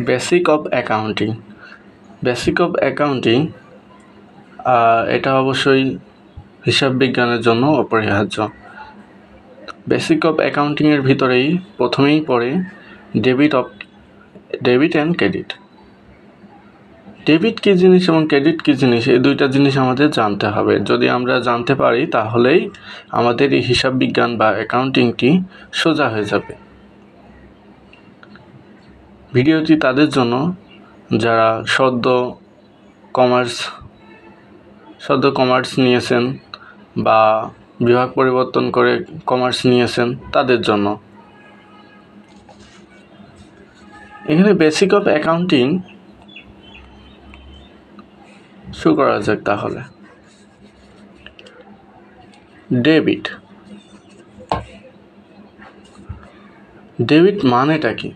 Basic of accounting. Basic of accounting এটা অবশ্যই হিসাব বিজ্ঞানের জন্য অপরিহার্য। বেসিক অফ অ্যাকাউন্টিংয়ের ভিতরেই প্রথমেই পড়ে ডেবিট অ্যান্ড ক্রেডিট। ডেবিট কী জিনিস এবং ক্রেডিট কী জিনিস, এই দুইটা জিনিস আমাদের জানতে হবে। যদি আমরা জানতে পারি তাহলেই আমাদের এই হিসাব বিজ্ঞান বা অ্যাকাউন্টিংটি সোজা হয়ে যাবে। ভিডিওটি তাদের জন্য যারা সদ্য কমার্স নিয়েছেন বা বিভাগ পরিবর্তন করে কমার্স নিয়েছেন তাদের জন্য। এখানে বেসিক অফ অ্যাকাউন্টিং শুরু করা যাক তাহলে। ডেবিট মানেটা কি?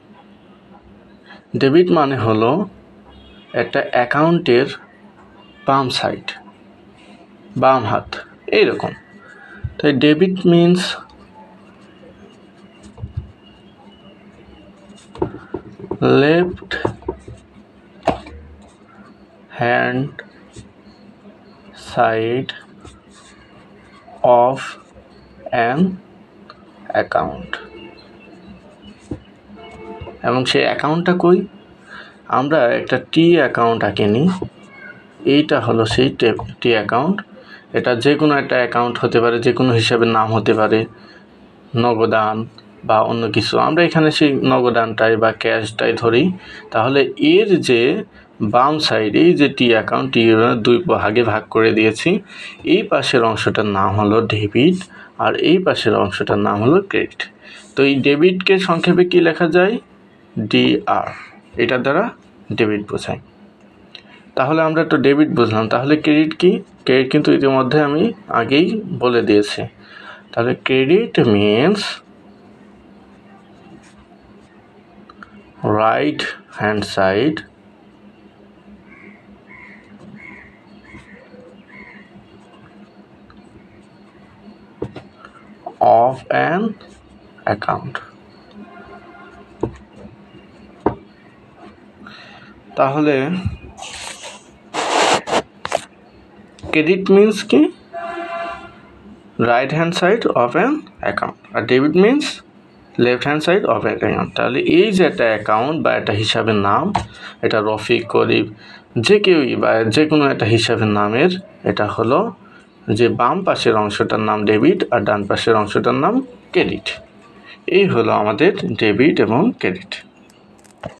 ডেবিট মানে হলো একটা অ্যাকাউন্টের বাম সাইড, বাম হাত এইরকম। তাই debit means left hand side of an account. এবং সেই অ্যাকাউন্টটা কই? আমরা একটা টি অ্যাকাউন্ট আঁকে নিই, এইটা হলো সেই টি অ্যাকাউন্ট। এটা যে কোনো একটা অ্যাকাউন্ট হতে পারে, যে কোনো হিসাবের নাম হতে পারে, নগদান বা অন্য কিছু। আমরা এখানে সেই নগদানটাই বা ক্যাশটাই ধরি। তাহলে এর যে বাম সাইড, এই যে টি অ্যাকাউন্ট, টি দুই ভাগে ভাগ করে দিয়েছি। এই পাশের অংশটার নাম হলো ডেবিট আর এই পাশের অংশটার নাম হলো ক্রেডিট। তো এই ডেবিটকে সংক্ষেপে কি লেখা যায়? DR। এটার দ্বারা ডেবিট বোঝায়। তাহলে আমরা তো ডেবিট বুঝলাম, তাহলে ক্রেডিট কি? ক্রেডিট কিন্তু ইতিমধ্যে আমি আগেই বলে দিয়েছি। তাহলে credit means right hand side of an account। তাহলে ক্রেডিট মিন্স কি? Right hand side of an account, আর debit means left hand side of account. তাহলে এই যে একটা অ্যাকাউন্ট বা একটা হিসাবের নাম, এটা রফিক, করিব, যে কেউই বা যে কোনো একটা হিসাবের নামের এটা হলো যে বাম পাশের অংশটার নাম ডেবিট আর ডান পাশের অংশটার নাম ক্রেডিট। এই হলো আমাদের ডেবিট এবং ক্রেডিট।